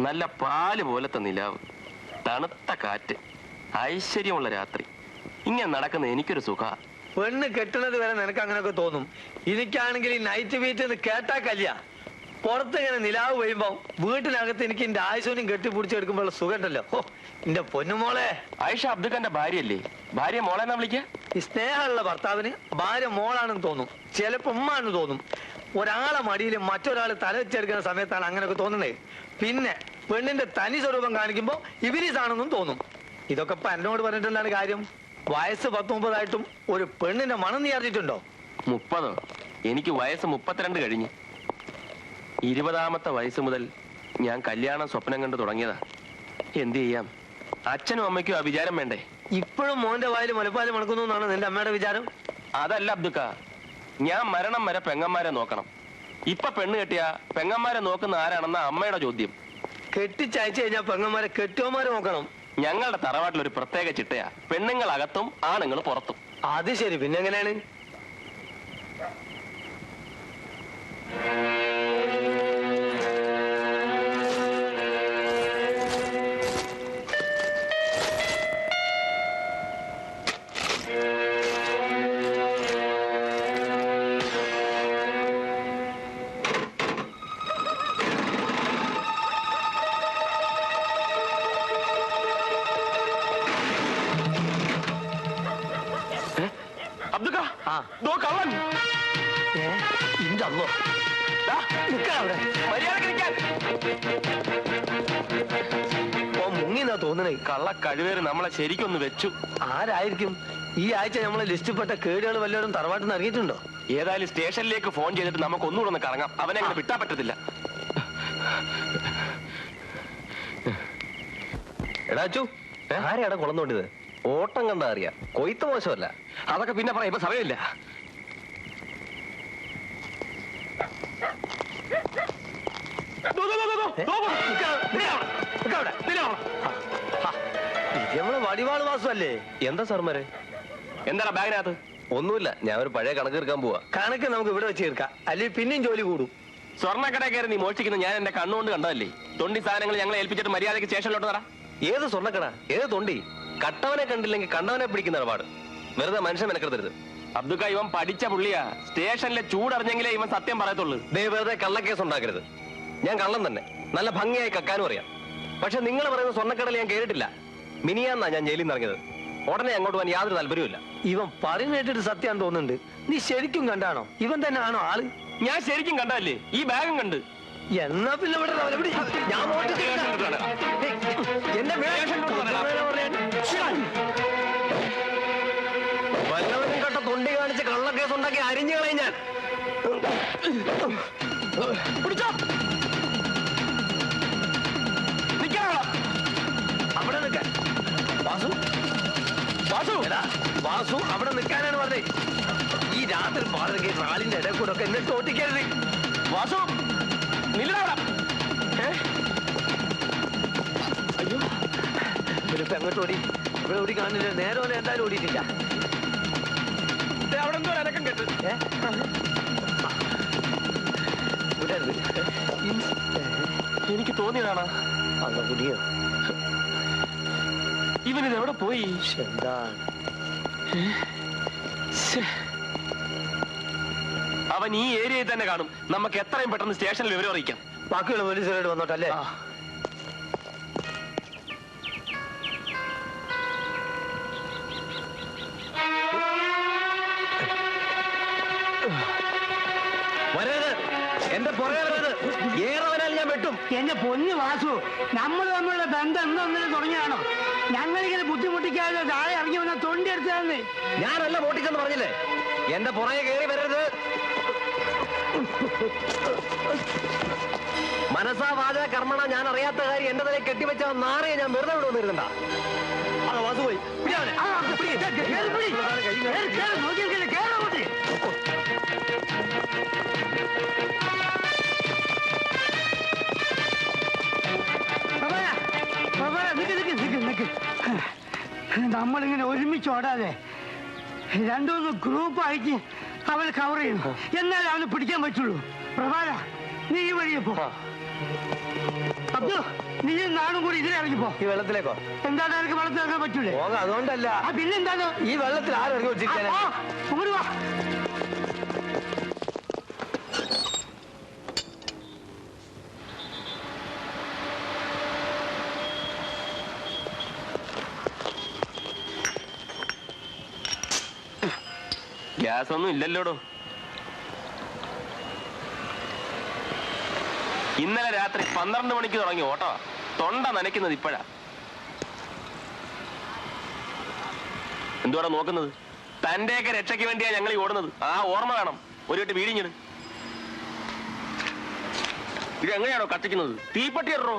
നല്ല പാല് പോലത്തെ നിലാവ്, തണുത്ത കാറ്റ്, ഐശ്വര്യമുള്ള രാത്രി. ഇങ്ങനെ നടക്കുന്ന എനിക്കൊരു സുഖ. പെണ്ണ് കെട്ടുന്നത് വരെ നിനക്ക് അങ്ങനെയൊക്കെ തോന്നും. എനിക്കാണെങ്കിൽ ഈ നൈറ്റ് വീറ്റ് എന്ന് കേട്ടാ കല്യ. പുറത്തിങ്ങനെ നിലാവ് പെയ്യുമ്പോ വീട്ടിനകത്ത് എനിക്ക് എന്റെ ആയുസോനും കെട്ടിപ്പിടിച്ചെടുക്കുമ്പോഴുള്ള സുഖം ഉണ്ടല്ലോ. ഓ എന്റെ പൊന്നുമോളെ. ആയിഷ അബ്ദുഖാന്റെ ഭാര്യയല്ലേ? ഭാര്യ മോളെന്നാ വിളിക്കുക? ഈ സ്നേഹമുള്ള ഭർത്താവിന് ഭാര്യ മോളാണെന്ന് തോന്നും, ചിലപ്പോ ഉമ്മാണെന്ന് തോന്നും. ഒരാളെ മടിയിൽ മറ്റൊരാൾ തല വെച്ചെടുക്കുന്ന സമയത്താണ് അങ്ങനെയൊക്കെ തോന്നുന്നത്. പിന്നെ പെണ്ണിന്റെ തനി സ്വരൂപം കാണിക്കുമ്പോ ഇവരീസാണെന്നും തോന്നും. ഇതൊക്കെ ഇപ്പൊ എന്നോട് പറഞ്ഞിട്ടുണ്ടാണ് കാര്യം. വയസ്സ് 19 ഒരു പെണ്ണിന്റെ മണം നീ അറിഞ്ഞിട്ടുണ്ടോ? 30? എനിക്ക് വയസ്സ് 32 കഴിഞ്ഞ്. 20ാമത്തെ വയസ്സ് മുതൽ ഞാൻ കല്യാണം സ്വപ്നം കണ്ടു തുടങ്ങിയതാ. എന്ത് ചെയ്യാം, അച്ഛനും അമ്മയ്ക്കും ആ വിചാരം വേണ്ടേ? ഇപ്പോഴും മോന്റെ വായിൽ മുലപ്പാല് മണക്കുന്നു എന്നാണ് നിന്റെ അമ്മയുടെ വിചാരം? അതല്ല അബ്ദുക്ക, ഞാൻ മരണം വരെ പെങ്ങന്മാരെ നോക്കണം. ഇപ്പൊ പെണ്ണ് കെട്ടിയ പെങ്ങന്മാരെ നോക്കുന്ന ആരാണെന്ന അമ്മയുടെ ചോദ്യം. കെട്ടിച്ചയച്ചു കഴിഞ്ഞാൽ പെങ്ങന്മാരെ കെട്ടിയോമാരെ നോക്കണം. ഞങ്ങളുടെ തറവാട്ടിൽ ഒരു പ്രത്യേക ചിട്ടയാ, പെണ്ണുങ്ങൾ അകത്തും ആണുങ്ങൾ പുറത്തും. അത് ശരി, പിന്നെ എങ്ങനെയാണ്? തോന്നണേ കള്ള കഴിവേറി നമ്മളെ ശരിക്കൊന്ന് വെച്ചു. ആരായിരിക്കും? ഈ ആഴ്ച നമ്മളെ ലിസ്റ്റിൽപ്പെട്ട കേടുകൾ വല്ലവരും തറവാട്ടിൽ നിന്ന് ഇറങ്ങിയിട്ടുണ്ടോ? ഏതായാലും സ്റ്റേഷനിലേക്ക് ഫോൺ ചെയ്തിട്ട് നമുക്ക് ഒന്നുകൂടെ ഒന്ന് കറങ്ങാം. അവനെ അങ്ങനെ വിട്ടാ പറ്റത്തില്ല. എടാച്ചു, ആരെയാടാ കുളന്നോണ്ടിത്? ഓട്ടം കണ്ടാ അറിയാം, കൊയ്ത്ത് മോശമല്ല. അതൊക്കെ പിന്നെ പറയാം, ഇപ്പൊ സമയമില്ല. നമ്മള് വടിവാള് വാസല്ലേ? എന്താ സാർമാരെ? എന്താടാ ബാഗിനകത്ത്? ഒന്നുമില്ല, ഞാൻ ഒരു പഴയ കണക്ക് തീർക്കാൻ പോവാ. കണക്ക് നമുക്ക് ഇവിടെ വെച്ച് തീർക്കാം, അല്ലെങ്കിൽ പിന്നെയും ജോലി കൂടും. സ്വർണ്ണക്കട കയറി നീ മോഷ്ടിക്കുന്ന ഞാൻ എന്റെ കണ്ണുകൊണ്ട് കണ്ടതല്ലേ? തൊണ്ടി സാധനങ്ങൾ ഞങ്ങളെ ഏൽപ്പിച്ചിട്ട് മര്യാദയ്ക്ക് സ്റ്റേഷനിലോട്ട് തറ. ഏത് സ്വർണ്ണക്കട, ഏത് തൊണ്ടി? കട്ടവനെ കണ്ടില്ലെങ്കിൽ കണ്ടവനെ പിടിക്കുന്ന ഇടപാട്. വെറുതെ മനുഷ്യൻ മെനക്കെടുത്തരുത്. അബ്ദുക്ക, ഇവൻ പഠിച്ച പുള്ളിയാ. സ്റ്റേഷനിലെ ചൂടറിഞ്ഞെങ്കിലേ ഇവൻ സത്യം പറയത്തുള്ളൂ. ദേ വെറുതെ കള്ളക്കേസ് ഉണ്ടാക്കരുത്. ഞാൻ കള്ളം തന്നെ, നല്ല ഭംഗിയായി കക്കാനും അറിയാം. പക്ഷെ നിങ്ങൾ പറയുന്ന സ്വർണ്ണക്കടയിൽ ഞാൻ കേട്ടിട്ടില്ല. മിനിയാന്നാ ഞാൻ ജയിലിൽ നിന്ന് ഇറങ്ങിയത്. ഉടനെ അങ്ങോട്ട് പോകാൻ യാതൊരു താല്പര്യമില്ല. ഇവൻ പറഞ്ഞു കേട്ടിട്ട് സത്യം തോന്നുന്നുണ്ട്. നീ ശരിക്കും കണ്ടാണോ? ഇവൻ തന്നെ ആണോ ആള്? ഞാൻ ശരിക്കും കണ്ടല്ലേ, ഈ ബാഗും കണ്ട്. എന്നാ പിന്നെ വല്ലവരും കണ്ട തൊണ്ടി കാണിച്ച് കള്ളക്കേസ് ഉണ്ടാക്കി അരിഞ്ഞു കളയും ഞാൻ. അവിടെ നിൽക്കാൻ വാസു അവിടെ നിൽക്കാനാണ് പറഞ്ഞത്. ഈ രാത്രി പാടൊക്കെ നാലിന്റെ ഇടയിൽ കൂടെ ഒക്കെ എന്നെ തോട്ടിക്കരുത്. വാസു അയ്യോ, ഇവരിപ്പോ എങ്ങോട്ട് ഓടി? ഇവിടെ ഓടി കാണില്ല. നേരെ പോലെ എന്തായാലും ഓടിയിട്ടില്ല. അവിടെ എന്തോ അനക്കം കേട്ട്. എനിക്ക് തോന്നിയതാണോ? അന്ന് പുതിയോ ഇവനിത് എവിടെ പോയി? എന്താ അവൻ ഈ ഏരിയയിൽ തന്നെ കാണും. നമുക്ക് എത്രയും പെട്ടെന്ന് സ്റ്റേഷനിൽ വിവരം അറിയിക്കാം. ബാക്കിയുള്ള പോലീസുകാരോട് വന്നോട്ടല്ലേ? വരരുത്, എന്റെ പുറകെ വരരുത്. ഏറവനാൽ ഞാൻ വെട്ടും. എന്റെ പൊന്നു വാസു, നമ്മൾ തമ്മിലുള്ള ബന്ധം എന്നൊന്നിനും തുടങ്ങിയാണോ? ഞങ്ങളിങ്ങനെ ബുദ്ധിമുട്ടിക്കാതെ താഴെ ഇറങ്ങി വന്ന തൊണ്ടി എടുത്തതെന്ന്. ഞാനല്ല പൊട്ടിച്ചെന്ന് പറഞ്ഞില്ലേ? എന്റെ പുറകെ കയറി വരരുത്. മനസാ വാച കർമ്മണ ഞാൻ അറിയാത്ത കാര്യം എന്റെ തലയിൽ കെട്ടിവെച്ച നാറിയെ ഞാൻ വെറുതെ വിടുവന്നിരുന്നണ്ട. വാസു പോയി. നമ്മളിങ്ങനെ ഒരുമിച്ച് ഓടാതെ രണ്ടുമൂന്ന് ഗ്രൂപ്പായിട്ട് അവൾ കവർ ചെയ്യുന്നു. എന്നാലേ അവന് പിടിക്കാൻ പറ്റുള്ളൂ. പ്രഭാര, നീ ഈ വഴിയെ പോ. അബ്ദു, നീ നാടും കൂടി ഇതിലിറങ്ങിപ്പോ. ഈ വെള്ളത്തിലേക്കോ? എന്താണ് എനിക്ക് വെള്ളത്തിൽ ഇറങ്ങാൻ പറ്റൂലേ? പോകാം, അതുകൊണ്ടല്ല. പിന്നെന്താണ് ഈ വെള്ളത്തിൽ ആരിറങ്ങി വെച്ചിരിക്കാനാ? ഇങ്ങോട്ട് വാ. ഗ്യാസ് ഒന്നും ഇല്ലല്ലോടോ. ഇന്നലെ രാത്രി 12 മണിക്ക് തുടങ്ങി ഓട്ടോ. തൊണ്ട നനയ്ക്കുന്നത് ഇപ്പോഴാ. എന്തുവാടാ നോക്കുന്നത്? തന്റെയൊക്കെ രക്ഷയ്ക്ക് വേണ്ടിയാ ഞങ്ങൾ ഈ ഓടുന്നത്. ആ ഓർമ്മ വേണം. ഒരു വട്ട് വീടിഞ്ഞിട്. ഇത് എങ്ങനെയാണോ കത്തിക്കുന്നത്? തീപ്പെട്ടി ഇടറോ?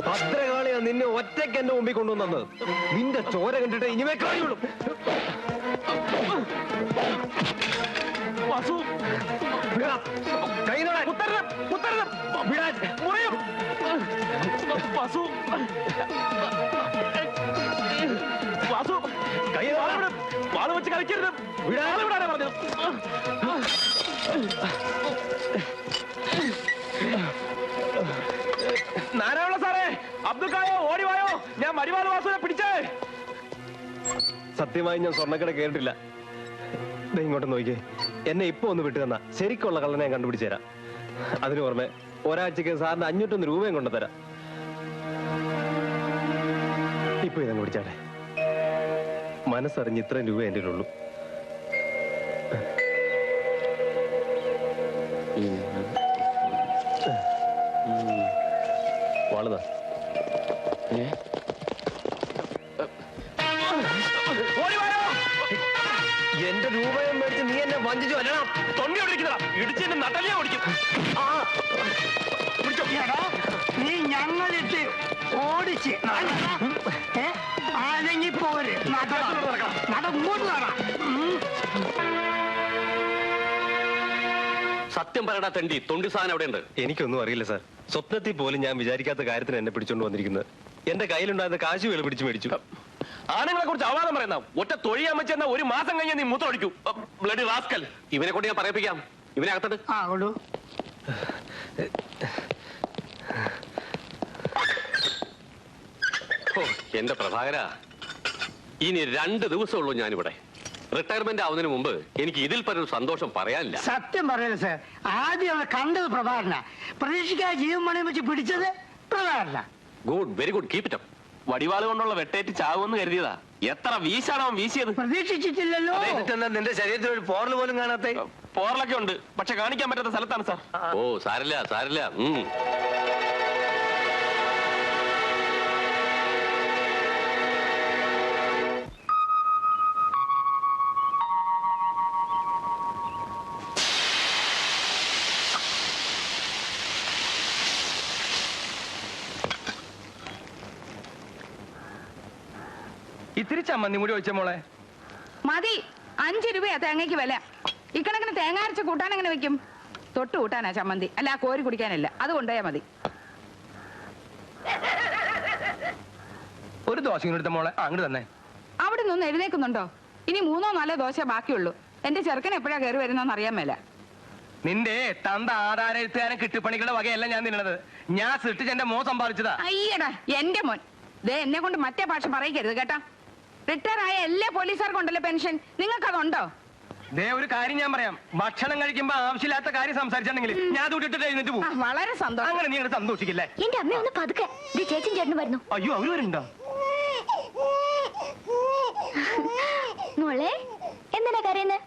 ഭദ്രകാളിയാ നിന്നെ ഒറ്റയ്ക്ക് എന്റെ മുമ്പിൽ കൊണ്ടുവന്നത്. നിന്റെ ചോര കണ്ടിട്ട് ഇനിമേ കഴിയുള്ളൂ. വാള് വെച്ച് കളിക്കരുത്. വിടാനാ പറഞ്ഞത്. നാരായണ സാറേ, അബ്ദുൽക്കായോ ഓടിവായോ, ഞാൻ മരിവാൾ വാസുവിനെ പിടിച്ചേ. സത്യമായി ഞാൻ സ്വർണ്ണക്കട കേട്ടില്ല. ഇങ്ങോട്ട് നോക്കിയേ, എന്നെ ഇപ്പൊ ഒന്ന് വിട്ടു തന്നാ ശരിക്കുള്ള കള്ളനെ ഞാൻ കണ്ടുപിടിച്ചു തരാം. അതിന് പുറമെ ഒരാഴ്ചക്ക് സാറിന് 501 രൂപയും കൊണ്ടുതരാം. ഇപ്പൊ ഇതങ്ങ് പിടിച്ചാട്ടെ. മനസ്സറിഞ്ഞ് ഇത്രയും രൂപ എന്റെ ഉള്ളൂ. വാളുതാ. എന്റെ രൂപയും മേടിച്ച് നീ എന്നെ വഞ്ചിച്ചു അല്ലടാ. തൊണ്ടി ഓടിക്കുന്നതാ. ഇടിച്ചെന്റെ നട്ടലിയാ ഓടിക്കും. നീ ഞങ്ങളിട്ട് ഓടിച്ച് അല്ലെങ്കിൽ പോര്. ഇങ്ങോട്ട് നട. സത്യം പറയടാ തെണ്ടി. തൊണ്ടി സാധനം എവിടെ ഉണ്ട്? എനിക്കൊന്നും അറിയില്ല സാർ. സ്വപ്നത്തിൽ പോലും ഞാൻ വിചാരിക്കാത്ത കാര്യത്തിന് എന്നെ പിടിച്ചോണ്ട് വന്നിരിക്കുന്നത്. എന്റെ കയ്യിലുണ്ടായിരുന്ന കാശ് വേല പിടിച്ചു മേടിച്ചു. ആണുങ്ങളെ കുറിച്ച് അവാദം പറയുന്ന ഒറ്റ തൊഴിയാമച്ചെന്ന 1 മാസം കഴിഞ്ഞ നീ മൂത്രമൊഴിക്കൂ. Bloody rascal. ഇവനെ കൊണ്ട് ഞാൻ പറയിപ്പിക്കാം. ഇവനെ അകത്തത്. എന്റെ പ്രഭാകര, ഇനി 2 ദിവസമുള്ളൂ ഞാനിവിടെ. റിട്ടയർമെന്റ് ആവുന്നതിന് മുമ്പ് എനിക്ക് ഇതിൽ പരൊരു സന്തോഷം പറയാനില്ല. സത്യം പറയല്ലേ സാർ, ആദ്യം കണ്ടത് പ്രഭാകരന. പ്രതീക്ഷിക്കാതെ ജീവൻ പണയം വെച്ച് പിടിച്ചത് പ്രഭാകരന. Good, very good. Keep it up. വടിവാള് കൊണ്ടുള്ള വെട്ടേറ്റ് ചാവുമെന്ന് കരുതിയതാ. എത്ര വീശാണ് അവൻ വീശിയത്? പ്രതീക്ഷിച്ചിട്ടില്ലല്ലോ. നിന്റെ ശരീരത്തിൽ ഒരു പോറൽ പോലും കാണാത്ത? പോറലൊക്കെ ഉണ്ട്, പക്ഷെ കാണിക്കാൻ പറ്റാത്ത സ്ഥലത്താണ് സാർ. ഓ സാരില്ല സാരില്ല. ഇത്തിരി ചമ്മന്തി കൂടി ഒഴിച്ച മോളെ. മതി. 5 രൂപയാ തേങ്ങയ്ക്ക് വില. ഇക്കണക്കിന് തേങ്ങ അരച്ച് കൂട്ടാൻ എങ്ങനെ വെക്കും? തൊട്ട് കൂട്ടാനാ ചമ്മന്തി, അല്ല കോരി കുടിക്കാനല്ല. അത് കൊണ്ടുപോയാ മതി. ഒരു ദോശ എടുത്ത മോളെ. അങ്ങോട്ട് തന്നെ. അവിടെ നിന്ന് എഴുന്നേക്കുന്നുണ്ടോ? ഇനി 3 4 ദോശ ബാക്കിയുള്ളൂ. എന്റെ ചെറുക്കൻ എപ്പോഴാ കയറി വരുന്നോന്ന് അറിയാൻ മേല. നിന്റെ തന്ത ആധാര എഴുത്തുകാരൻ കിട്ടുപണികളുടെ വകയല്ല ഞാൻ തിന്നത്. ഞാൻ സൃഷ്ടിച്ച് എന്റെ മോൻ സമ്പാദിച്ചതാ. അയ്യടാ എന്റെ മോൻ. ദേ എന്നെ കൊണ്ട് മറ്റേ ഭാഷ പറയിക്കരുത് കേട്ടാ. റിട്ടയർ ആയ എല്ലാ പോലീസുകാർക്കും ഉണ്ടല്ലോ പെൻഷൻ. നിങ്ങൾക്ക് അതുണ്ടോ? ദേ ഒരു കാര്യം ഞാൻ പറയാം. ഭക്ഷണം കഴിക്കുമ്പോ ആവശ്യമില്ലാത്ത കാര്യം സംസാരിച്ചിട്ടുണ്ടെങ്കിൽ ഞാൻ വിട്ടിട്ട് എഴുന്നേറ്റ് പോകും. വളരെ സന്തോഷം. അങ്ങനെ നീ സന്തോഷിക്കില്ലേ? എന്റെ അമ്മ ഒന്ന് പതുക്കെ. ചേച്ചി ചേട്ടന് വരുന്നു. അയ്യോ, അവര് വരുന്നുണ്ടോ? മോളെ എന്തിനാ കരയുന്നത്?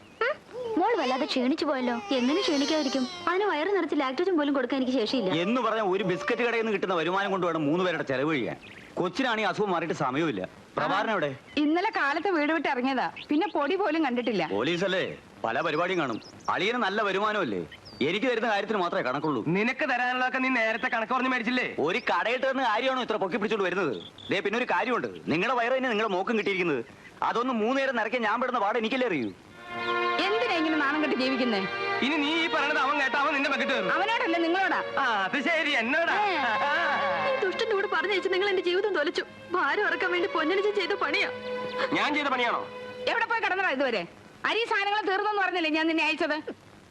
മോള് വല്ലാതെ ക്ഷീണിച്ചു പോയല്ലോ. എങ്ങനെ ക്ഷീണിക്കാതിരിക്കും? അതിന് വയറ് നിറച്ച് ലാക്ടോജൻ പോലും കൊടുക്കാൻ എനിക്ക് ശേഷിയില്ല. എന്ന് പറഞ്ഞ ഒരു ബിസ്ക്കറ്റ് കടയിൽ നിന്ന് കിട്ടുന്ന വരുമാനം കൊണ്ട് വേണം 3 പേരുടെ ചെലവ് ചെയ്യാൻ. കൊച്ചിനാണ് ഈ അസുഖം മാറിയിട്ട് സമയമില്ല. പ്രഭാകരൻ എവിടെ? ഇന്നലെ കാലത്ത് വീട് വിട്ട് ഇറങ്ങിയതാ. പിന്നെ പൊടി പോലും കണ്ടിട്ടില്ല. പോലീസല്ലേ, പല പരിപാടിയും കാണും. അളിയന് നല്ല വരുമാനമല്ലേ? എനിക്ക് തരുന്ന കാര്യത്തിന് മാത്രമേ കണക്കുള്ളൂ. നിനക്ക് തരാനുള്ളതൊക്കെ നീ നേരത്തെ കണക്ക് പറഞ്ഞ് മേടിച്ചില്ലേ? ഒരു കടയിട്ട് തരുന്ന കാര്യമാണോ ഇത്ര പൊക്കി പിടിച്ചോണ്ട് വരുന്നത്? ദേ പിന്നെ ഒരു കാര്യമുണ്ട്. നിങ്ങളുടെ വയറ് തന്നെ നിങ്ങളുടെ മോക്കും കിട്ടിയിരിക്കുന്നത്. അതൊന്നും 3 നേരം നിറയ്ക്കാൻ ഞാൻ പെടുന്ന പാട് എനിക്കല്ലേ അറിയൂ. എന്തിനാ ഇങ്ങനെ നാണം കെട്ട് ജീവിക്കുന്നേ? ഇനി നീ ഈ പറയണത് അവൻ കേട്ട അവൻ നിന്റെ മക്കിട്ട് കയറും. അവനോടല്ല നിങ്ങളോടാ. ആ അത് ശരി, എന്നോടാ. ഈ ദുഷ്ടന്റെ കൂടെ പറഞ്ഞയച്ച് നിങ്ങൾ എന്റെ ജീവിതം തൊലച്ചു. ഭാരം ഇറക്കാൻ വേണ്ടി പൊന്നണിച്ച് ചെയ്ത പണിയാ. ഞാൻ ചെയ്ത പണിയാണോ? എവിടെ പോയി കിടന്നടാ ഇതുവരെ? അരി സാധനങ്ങൾ തീർന്നെന്ന് പറഞ്ഞില്ലേ ഞാൻ നിന്നെ അയച്ചത്?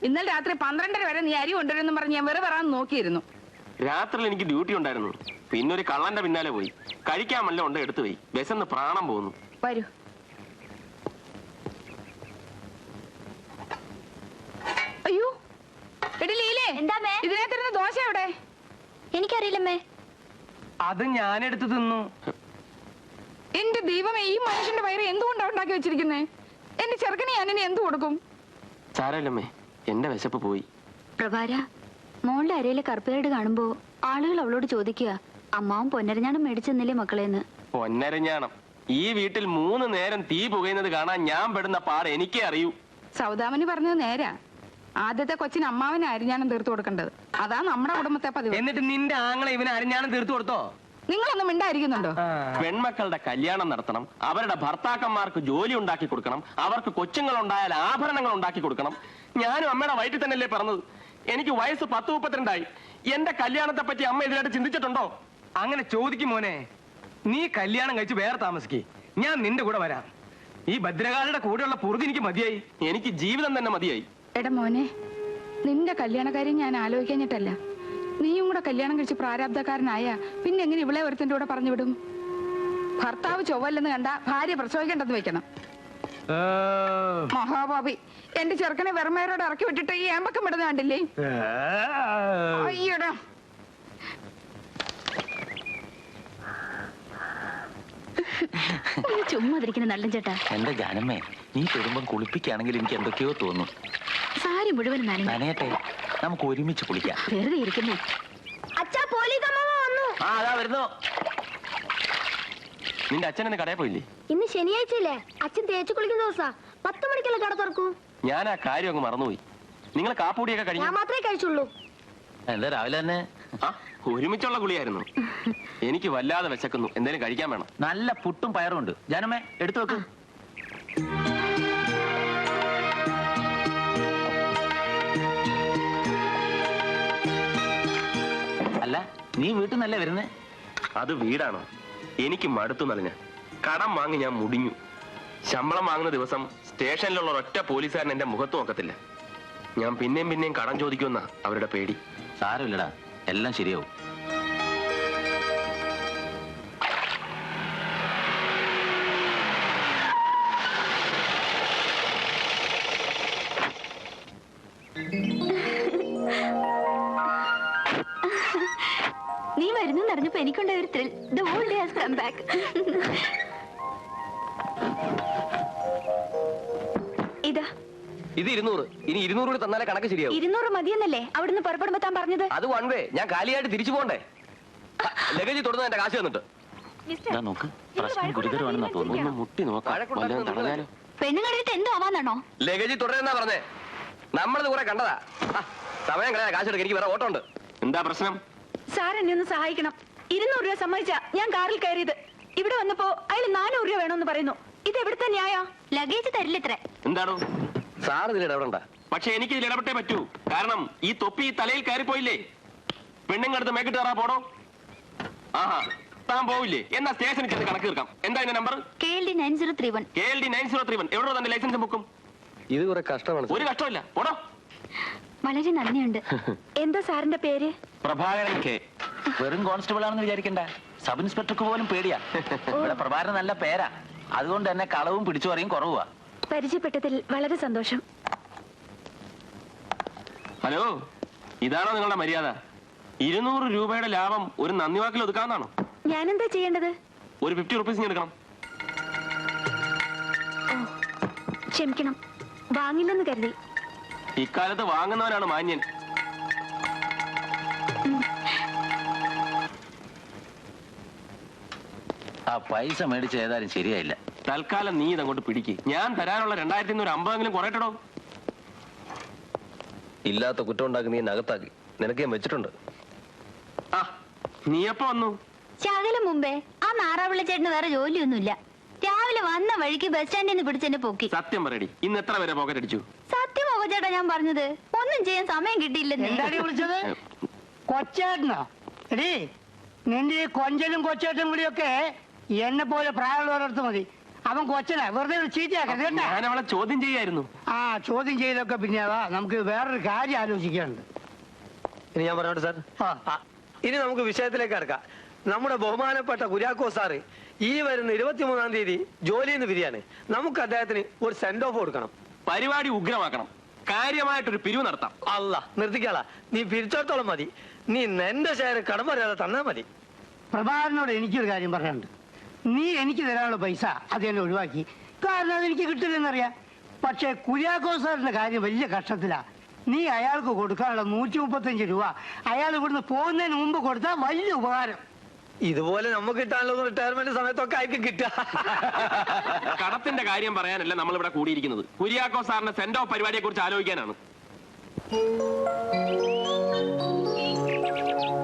ഇന്നലെ രാത്രി 12:30 വരെ നീ അരി കൊണ്ടുവരുമെന്ന് പറഞ്ഞ് ഞാൻ വെറുതെ വരാൻ നോക്കിയിരുന്നു. രാത്രിയിൽ എനിക്ക് ഡ്യൂട്ടി ഉണ്ടായിരുന്നു. പിന്നെ ഒരു കള്ളന്റെ പിന്നാലെ പോയി. കഴിക്കാൻ വല്ല ഉണ്ട് എടുത്തു പോയി. വിശന്ന് പ്രാണം പോകുന്നു. വരൂ. അയ്യോ എടിലീലേ, എന്താമേ? ഇതിനകത്തിരുന്ന ദോശ എവിടെ? എനിക്കറിയില്ലമ്മേ. അത് ഞാൻ എടുത്ത് തിന്നു. എന്റെ ദൈവമേ, ഈ മനുഷ്യന്റെ വയറ് എന്തുകൊണ്ടാ ഉണ്ടാക്കി വെച്ചിരിക്കുന്നേ? എന്റെ ചെറുക്കനെ ഞാൻ ഇനി എന്ത് കൊടുക്കും? സാരമില്ലമ്മേ, എന്റെ വിശപ്പ് പോയി. പ്രഭാര, മോളുടെ അരയിലെ കറുപ്പേട് കാണുമ്പോ ആളുകൾ അവളോട് ചോദിക്കുക, അമ്മാവും പൊന്നരഞ്ഞാണം മേടിച്ചെന്നില്ലേ മക്കളേന്ന്. പൊന്നരഞ്ഞാണം. ഈ വീട്ടിൽ 3 നേരം തീ പുകയുന്നത് കാണാൻ ഞാൻ പെടുന്ന പാട് എനിക്കേ അറിയൂ. സൗദാമനി പറഞ്ഞത് നേരാ. ആദ്യത്തെ കൊച്ചിന് അമ്മാവനെ അരിഞ്ഞാണം തീർത്തു കൊടുക്കേണ്ടത്. അതാ നമ്മുടെ കുടുംബത്തെ പതിവ്. എന്നിട്ട് നിന്റെ ആങ്ങളെ ഇവന് അരിഞ്ഞാണം തീർത്തു കൊടുത്തോ? നിങ്ങളൊന്നും മിണ്ടായിരിക്കുന്നുണ്ടോ? പെൺമക്കളുടെ കല്യാണം നടത്തണം, അവരുടെ ഭർത്താക്കന്മാർക്ക് ജോലി ഉണ്ടാക്കി കൊടുക്കണം, അവർക്ക് കൊച്ചുങ്ങൾ ഉണ്ടായാൽ ആഭരണങ്ങൾ ഉണ്ടാക്കി കൊടുക്കണം. ഞാനും അമ്മയുടെ വയറ്റിൽ തന്നെയല്ലേ പറഞ്ഞത്. എനിക്ക് വയസ്സ് 10-32 എന്റെ കല്യാണത്തെ പറ്റി അമ്മ ഇതിനായിട്ട് ചിന്തിച്ചിട്ടുണ്ടോ? അങ്ങനെ ചോദിക്കും മോനെ. നീ കല്യാണം കഴിച്ച് വേറെ താമസിക്കേ, ഞാൻ നിന്റെ കൂടെ വരാം. ഈ ഭദ്രകാളിയുടെ കൂടെയുള്ള പുറത്ത് എനിക്ക് മതിയായി. എനിക്ക് ജീവിതം തന്നെ മതിയായി. എടാ മോനെ, നിന്റെ കല്യാണക്കാര്യം ഞാൻ ആലോചിക്കഞ്ഞിട്ടല്ല. നീയും കൂടെ കല്യാണം കഴിച്ച് പ്രാരാബ്ധക്കാരനായ പിന്നെ എങ്ങനെ ഇവളെ ഒരുത്തിന്റെ കൂടെ പറഞ്ഞു വിടും? ഭർത്താവ് ചൊവ്വല്ലെന്ന് കണ്ട ഭാര്യ പ്രസവിക്കേണ്ടെന്ന് വെക്കണം. മഹാഭാവി, എന്റെ ചെറുക്കനെ വെറുമേരോട് ഇറക്കി വിട്ടിട്ട് ഈ ഏമ്പക്കം വിടുന്ന കണ്ടില്ലേ? അയ്യടാ. ചുമ്മാതിരിക്കുന്ന നല്ല ചേട്ടാ. എന്റെ ജാനമ്മേ, നീ പെടുമ്പം കുളിപ്പിക്കുകയാണെങ്കിൽ എനിക്ക് എന്തൊക്കെയോ തോന്നും. സാരി മുഴുവൻ നനയട്ടെ, നമുക്ക് ഒരുമിച്ച് കുളിക്കാം. വെറുതെ ഇരിക്കുന്നേ. അച്ഛാ, പോലീസ് വന്നു. ആ അതാ വരുന്നു. നിന്റെ അച്ഛനെന്ന് കടയിൽ പോയില്ലേ? ഇന്ന് ശനിയാഴ്ചയില്ലേ, അച്ഛൻ തേച്ചു കുളിക്കുന്ന ദിവസാ. 10 മണിക്കല്ലേ കട തുറക്കൂ. ഞാൻ ആ കാര്യം അങ്ങ് മറന്നുപോയി. നിങ്ങൾ കാപ്പൂടിയൊക്കെ കഴിഞ്ഞു? ഞാൻ മാത്രമേ കഴിച്ചുള്ളൂ. എന്താ രാവിലെ തന്നെ? ആ ഒരുമിച്ചുള്ള കുളിയായിരുന്നു. എനിക്ക് വല്ലാതെ വിശക്കുന്നു, എന്തേലും കഴിക്കാൻ വേണം. നല്ല പുട്ടും പയറും ഉണ്ട്. ജാനമ്മേ, എടുത്തു വെക്ക്. അല്ല, നീ വീട്ടിൽ നിന്നല്ലേ വരുന്നേ? അത് വീടാണോ? എനിക്ക് മടുത്തു നനഞ്ഞ. കടം വാങ്ങി ഞാൻ മുടിഞ്ഞു. ശമ്പളം വാങ്ങുന്ന ദിവസം സ്റ്റേഷനിലുള്ള ഒരൊറ്റ പോലീസുകാരൻ എന്റെ മുഖത്ത് നോക്കത്തില്ല. ഞാൻ പിന്നെയും കടം ചോദിക്കുമെന്നാ അവരുടെ പേടി. സാരമില്ലടാ, എല്ലാം ശരിയാവും. നീ വരുന്നെന്ന് അറിഞ്ഞപ്പോ എനിക്കുണ്ടായ ഒരു thrill. The old day has come back. ഇതാ ഇത് 200. ഇനി 200 കൂടി തന്നാലേ കണക്ക് ശരിയാവും. 200 മതിയെന്നല്ലേ അവിടുന്ന് പുറപ്പെടുമ്പോ താൻ പറഞ്ഞത്? അത് 1 വേ. ഞാൻ കാലിയായിട്ട് തിരിച്ചു പോണ്ടേ? ലഗേജ് തുടർന്ന് എന്റെ കാശ് വന്നിട്ട്. ഇതാ നോക്ക്, പ്രശ്നം ഗുരുതരമാണെന്നാ തോന്നുന്നു. ഒന്ന് മുട്ടി നോക്കാം. വല്ലതും തടഞ്ഞാലോ? പെണ്ണുങ്ങളുടെ എന്ത് ആവാന്നാണോ? ലഗേജ് തുടരുന്നാ പറഞ്ഞേ. നമ്മളത് കുറെ കണ്ടതാ. സമയം കളയാ, കാശ് എടുക്ക. എനിക്ക് വേറെ ഓട്ടം ഉണ്ട്. എന്താ പ്രശ്നം? സാർ എന്നെ ഒന്ന് സഹായിക്കണം. 200 രൂപ സമ്മതിച്ചാ ഞാൻ കാറിൽ കയറിയത്. ഇവിടെ വന്നപ്പോ അയാൾ 400 രൂപ വേണമെന്ന് പറയുന്നു. ഇത് എവിടുത്തെ ന്യായ? ലഗേജ് തരില്ലത്രേ. എന്താണോ സാർ ഇതിൽ ഇടപെടണ്ട. പക്ഷെ എനിക്ക് ഇതിൽ ഇടപെട്ടേ പറ്റൂ. കാരണം ഈ തൊപ്പി തലയിൽ കയറിപ്പോയില്ലേ. പെണ്ണുങ്ങടുത്ത് മേക്കിട്ട് കയറാ പോടോ. ആഹാ, താൻ പോവില്ലേ? എന്നാ സ്റ്റേഷനിൽ ചെന്ന് കണക്ക് തീർക്കാം. എന്താ ഇതിന്റെ നമ്പർ? KLD 9031. KLD 9031. എവിടെ തന്റെ ലൈസൻസ് ബുക്കും? ഇത് കുറെ കഷ്ടമാണ്. ഒരു കഷ്ടമില്ല, പോടോ. വളരെ നന്ദിയുണ്ട്. എന്താ സാറിന്റെ പേര്? പ്രഭാകരൻ കെ. വെറും കോൺസ്റ്റബിൾ ആണെന്ന് വിചാരിക്കണ്ട, സബ് ഇൻസ്പെക്ടർക്ക് പോലും പേടിയാ. ഇവിടെ പ്രഭാകരൻ നല്ല പേരാ, അതുകൊണ്ട് തന്നെ കളവും പിടിച്ചു പറയും കുറവാ. പരിചയപ്പെട്ടതിൽ വളരെ സന്തോഷം. ഹലോ, ഇതാണോ നിങ്ങളുടെ മര്യാദ? 200 രൂപയുടെ ലാഭം ഒരു നന്ദി വാക്കിൽ ഒതുക്കാവുന്നതാണോ? ഞാനെന്താ ചെയ്യേണ്ടത്? ഒരു 50 റുപ്പീസ് എടുക്കണം. ക്ഷമിക്കണം, വാങ്ങില്ലെന്ന് കരുതി. ഇക്കാലത്ത് വാങ്ങുന്നവനാണ് മാന്യൻ. ആ പൈസ മേടിച്ച ഏതായാലും ശരിയായില്ല. തൽക്കാലം നീ ഇതങ്ങോട്ട് പിടിക്ക്. ഞാൻ തരാനുള്ള 2550 കുറയട്ടോ. ഇല്ലാത്ത കുറ്റം ഉണ്ടാക്കി നീ നകത്താക്കി. നിനക്ക് ഞാൻ വെച്ചിട്ടുണ്ട്. ആ നീ എപ്പോ വന്നു? ശകലം മുമ്പേ. ആ നാറാവിള്ള ചേട്ടന് വേറെ ജോലിയൊന്നുമില്ല. രാവിലെ വന്ന വഴിക്ക് ബസ് സ്റ്റാൻഡിൽ നിന്ന് പിടിച്ചെന്നെ പൊക്കി. സത്യം പറയടി, ഇന്ന് എത്ര പേരെ പോക്കറ്റ് അടിച്ചു? സത്യമോ ചേട്ടാ ഞാൻ പറഞ്ഞത്? ഒന്നും ചെയ്യാൻ സമയം കിട്ടിയില്ലെന്നേ. എന്താടി വിളിച്ചത്? കൊച്ചേട്ടനോ? എടീ, നിന്റെ ഈ കൊഞ്ചലും കൊച്ചേട്ടനും കൂടിയൊക്കെ എന്നെ പോലെ പ്രായമുള്ളവരടുത്ത് മതി. അവൻ കൊച്ചനാ, വെറുതെ ഒരു ചീത്തയാക്കരുത് കേട്ടാ. ഞാൻ അവളെ ചോദ്യം ചെയ്യായിരുന്നു. ആ ചോദ്യം ചെയ്തൊക്കെ പിന്നെ നമുക്ക് വേറൊരു കാര്യം ആലോചിക്കാനുണ്ട്. ഇനി ഞാൻ പറഞ്ഞോട്ടെ സാർ. ആ. ഇനി നമുക്ക് വിഷയത്തിലേക്ക് കിടക്കാം. നമ്മുടെ ബഹുമാനപ്പെട്ട കുര്യാക്കോ സാറ് ഈ വരുന്ന 23-ാം തീയതി ജോലിയിൽ നിന്ന് പിരിയാണ്. നമുക്ക് അദ്ദേഹത്തിന് ഒരു സെൻഡ് ഓഫ് കൊടുക്കണം. പരിപാടി ഉഗ്രമാക്കണം. കാര്യമായിട്ടൊരു പിരിവ് നടത്താം. അല്ല, നിർത്തിക്കാളാ. നീ പിരിച്ചോടത്തോളം മതി. നീ എന്റെ ഷെയർ കടം പറയാതെ തന്നാ മതി. പ്രഭാകരനോട് എനിക്കൊരു കാര്യം പറയാനുണ്ട്. നീ എനിക്ക് തരാനുള്ള പൈസ അത് എന്നെ ഒഴിവാക്കി. കാരണം അതെനിക്ക് കിട്ടില്ലെന്നറിയാം. പക്ഷെ കുര്യാക്കോ സാറിന്റെ കാര്യം വലിയ കഷ്ടത്തിലാ. നീ അയാൾക്ക് കൊടുക്കാനുള്ള 135 രൂപ അയാൾ ഇവിടുന്ന് പോകുന്നതിന് മുമ്പ് കൊടുത്താൽ വലിയ ഉപകാരം. ഇതുപോലെ നമുക്ക് കിട്ടാനുള്ള റിട്ടയർമെന്റ് സമയത്തൊക്കെ ആയിരിക്കും കിട്ടുക. കടത്തിന്റെ കാര്യം പറയാനല്ല നമ്മൾ ഇവിടെ കൂടിയിരിക്കുന്നത്. കുര്യാക്കോ സാറിന്റെ സെൻഡ് ഓഫ് പരിപാടിയെ കുറിച്ച് ആലോചിക്കാനാണ്.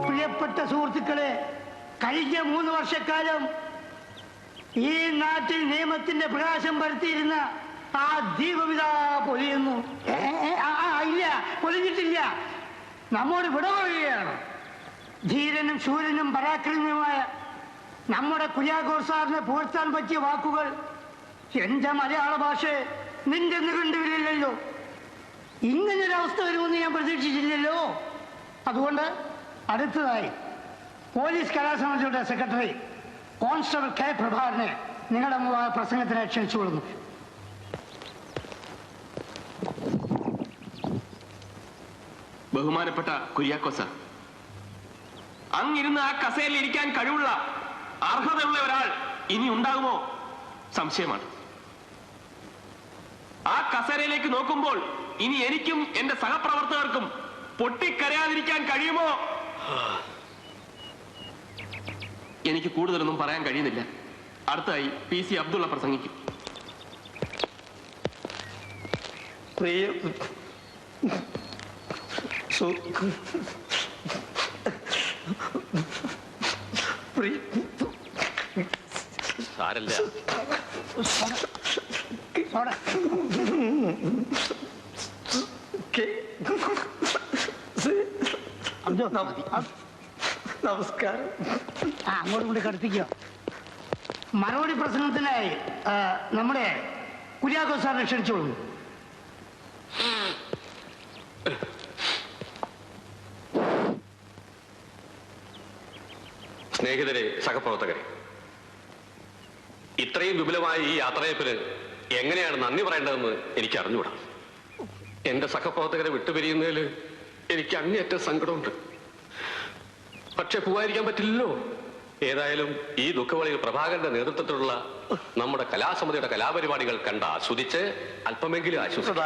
പ്രിയപ്പെട്ട സുഹൃത്തുക്കളെ, കഴിഞ്ഞ 3 വർഷക്കാലം ഈ നാട്ടിൽ നിയമത്തിന്റെ പ്രകാശം പരത്തിയിരുന്ന ആ ദീപവിതാ പൊലിയുന്നു. ഇല്ല, പൊലിഞ്ഞിട്ടില്ല. നമ്മോട് വിട പറയുകയാണ്. ധീരനും ശൂരനും പരാക്രമിയുമായ നമ്മുടെ കുര്യാക്കോ സാറിനെ പുകഴ്ത്താൻ പറ്റിയ വാക്കുകൾ എന്റെ മലയാള ഭാഷ നിന്റെ കണ്ടുവരില്ലല്ലോ. ഇങ്ങനൊരവസ്ഥ വരുമെന്ന് ഞാൻ പ്രതീക്ഷിച്ചില്ലല്ലോ. അതുകൊണ്ട് അടുത്തതായി പോലീസ് കലാസമിതിയുടെ സെക്രട്ടറി കോൺസ്റ്റബിൾ കെ പ്രഭാകരനെ നിങ്ങളുടെ പ്രസംഗത്തിന് ക്ഷണിച്ചുകൊള്ളുന്നു. ബഹുമാനപ്പെട്ട കുര്യാക്കോ സാർ, അങ്ങിരുന്ന് ആ കസേരയിൽ ഇരിക്കാൻ കഴിവുള്ള അർഹതയുള്ള ഒരാൾ ഇനി ഉണ്ടാകുമോ സംശയമാണ്. ആ കസേരയിലേക്ക് നോക്കുമ്പോൾ ഇനി എനിക്കും എന്റെ സഹപ്രവർത്തകർക്കും പൊട്ടിക്കരയാതിരിക്കാൻ കഴിയുമോ? എനിക്ക് കൂടുതലൊന്നും പറയാൻ കഴിയുന്നില്ല. അടുത്തായി PC അബ്ദുള്ള പ്രസംഗിക്കും. സാരല്ല. നമസ്കാരം. അങ്ങോട്ടും കൂടി കടുപ്പിക്കോ. മറുപടി പ്രസംഗത്തിനായി നമ്മുടെ കുര്യാക്കോ സാറിനെ ക്ഷണിച്ചോളൂ. സ്നേഹിതരെ, സഹപ്രവർത്തകരെ, ഇത്രയും വിപുലമായ ഈ യാത്രയപ്പിന് എങ്ങനെയാണ് നന്ദി പറയേണ്ടതെന്ന് എനിക്ക് അറിഞ്ഞുകൂടാ. എന്റെ സഹപ്രവർത്തകരെ വിട്ടുപിരിയുന്നതിൽ എനിക്ക് അങ്ങേയറ്റം സങ്കടമുണ്ട്. പക്ഷെ പോകാതിരിക്കാൻ പറ്റില്ലല്ലോ. ഏതായാലും ഈ ദുഃഖവളിയിൽ പ്രഭാകരന്റെ നേതൃത്വത്തിലുള്ള നമ്മുടെ കലാസമിതിയുടെ കലാപരിപാടികൾ കണ്ട് ആസ്വദിച്ച് അല്പമെങ്കിലും ആശ്വസിക്കും.